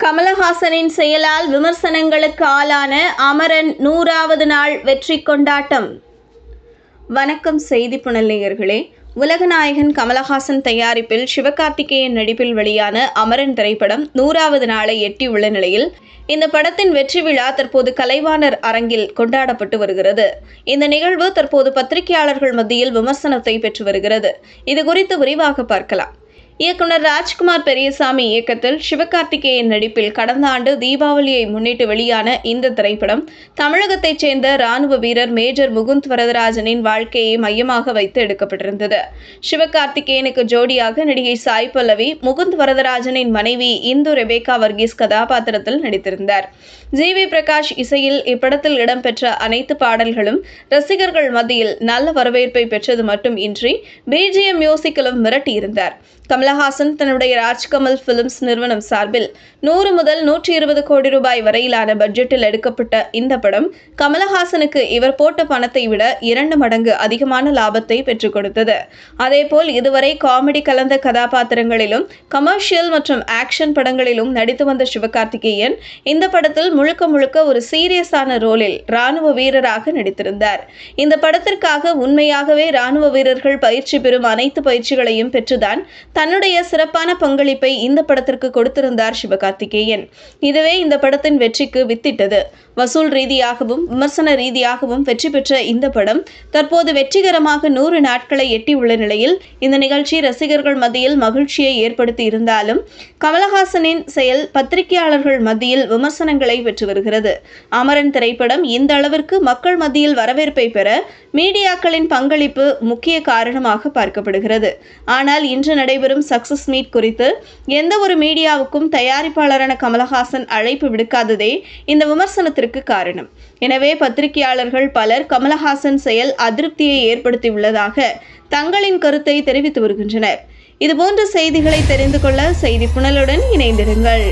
கமலஹாசனின் செயலால் விமர்சனங்களுக்கு ஆளான அமரன் 100வது நாள் வெற்றி கொண்டாட்டம். வணக்கம் செய்தி புனல் நேயர்களே. உலகநாயகன் கமலஹாசன் தயாரிப்பில் சிவகார்த்திகேயன் நடிப்பில் வெளியான அமரன் திரைப்படம் 100வது நாளை எட்டியுள்ள நிலையில் இந்த படத்தின் வெற்றி விழா தற்போது கலைவாணர் அரங்கில் கொண்டாடப்பட்டு வருகிறது. இந்த நிகழ்வு தற்போது பத்திரிகையாளர்கள் மத்தியில் விமர்சனத்தை பெற்று வருகிறது. இது குறித்து விரிவாக பார்க்கலாம். இயக்குனர் ராஜ்குமார் பெரியசாமி இயக்கத்தில் சிவகார்த்திகேயன் நடிப்பில் கடந்த ஆண்டு தீபாவளியை முன்னிட்டு வெளியான இந்த திரைப்படம் தமிழகத்தைச் சேர்ந்த ராணுவ வீரர் மேஜர் முகுந்த் வரதராஜனின் வாழ்க்கையை மையமாக வைத்து எடுக்கப்பட்டிருந்தது. சிவகார்த்திகேயனுக்கு ஜோடியாக நடிகை சாய் பல்லவி, முகுந்த் வரதராஜனின் மனைவி இந்து ரெபேக்கா வர்கீஸ் கதாபாத்திரத்தில் நடித்திருந்தார். ஜி.வி. பிரகாஷ் இசையில் இப்படத்தில் இடம்பெற்ற அனைத்து பாடல்களும் ரசிகர்கள் மத்தியில் நல்ல வரவேற்பை பெற்றது மட்டும் இன்றி பிஜிஎம் மியூசிக்கிலும் மிரட்டியிருந்தார். கமலஹாசன் தன்னுடைய ராஜ்கமல் பிலிம்ஸ் நிறுவனம் சார்பில் 100 முதல் 120 கோடி ரூபாய் வரையிலான பட்ஜெட்டில் எடுக்கப்பட்ட இந்த படம் கமலஹாசனுக்கு இவர் போட்ட பணத்தை விட 2 மடங்கு அதிகமான லாபத்தை பெற்றுக் கொடுத்தது. அதேபோல் இதுவரை காமெடி கலந்த கதாபாத்திரங்களிலும் கமர்ஷியல் மற்றும் ஆக்ஷன் படங்களிலும் நடித்து வந்த சிவகார்த்திகேயன் இந்த படத்தில் முழுக்க முழுக்க ஒரு சீரியஸான ரோலில் ராணுவ வீரராக நடித்திருந்தார். இந்த படத்திற்காக உண்மையாகவே ராணுவ வீரர்கள் பயிற்சி பெறும் அனைத்து பயிற்சிகளையும் பெற்றுதான் தன்னுடைய சிறப்பான பங்களிப்பை இந்த படத்திற்கு கொடுத்திருந்தார் சிவகார்த்திகேயன். இதுவே இந்த படத்தின் வெற்றிக்கு வித்திட்டது. வசூல் ரீதியாகவும் விமர்சன ரீதியாகவும் வெற்றி பெற்ற இந்த படம் தற்போது வெற்றிகரமாக 100 நாட்களை எட்டியுள்ள நிலையில் இந்த நிகழ்ச்சி ரசிகர்கள் மத்தியில் மகிழ்ச்சியை ஏற்படுத்தி இருந்தாலும் கமலஹாசனின் செயல் பத்திரிகையாளர்கள் மத்தியில் விமர்சனங்களை பெற்று வருகிறது. அமரன் திரைப்படம் இந்த அளவிற்கு மக்கள் மத்தியில் வரவேற்பை பெற மீடியாக்களின் பங்களிப்பு முக்கிய காரணமாக பார்க்கப்படுகிறது. ஆனால் இன்று நடைபெறும் சக்சஸ் மீட் குறித்து எந்த ஒரு மீடியாவுக்கும் தயாரிப்பாளரான கமலஹாசன் அழைப்பு விடுக்காததே இந்த விமர்சனத்திற்கு காரணம். எனவே பத்திரிகையாளர்கள் பலர் கமலஹாசன் செயல் அதிருப்தியை ஏற்படுத்தியுள்ளதாக தங்களின் கருத்தை தெரிவித்து வருகின்றனர். இதுபோன்ற செய்திகளை தெரிந்து கொள்ள செய்தி புனலுடன் இணைந்திருங்கள்.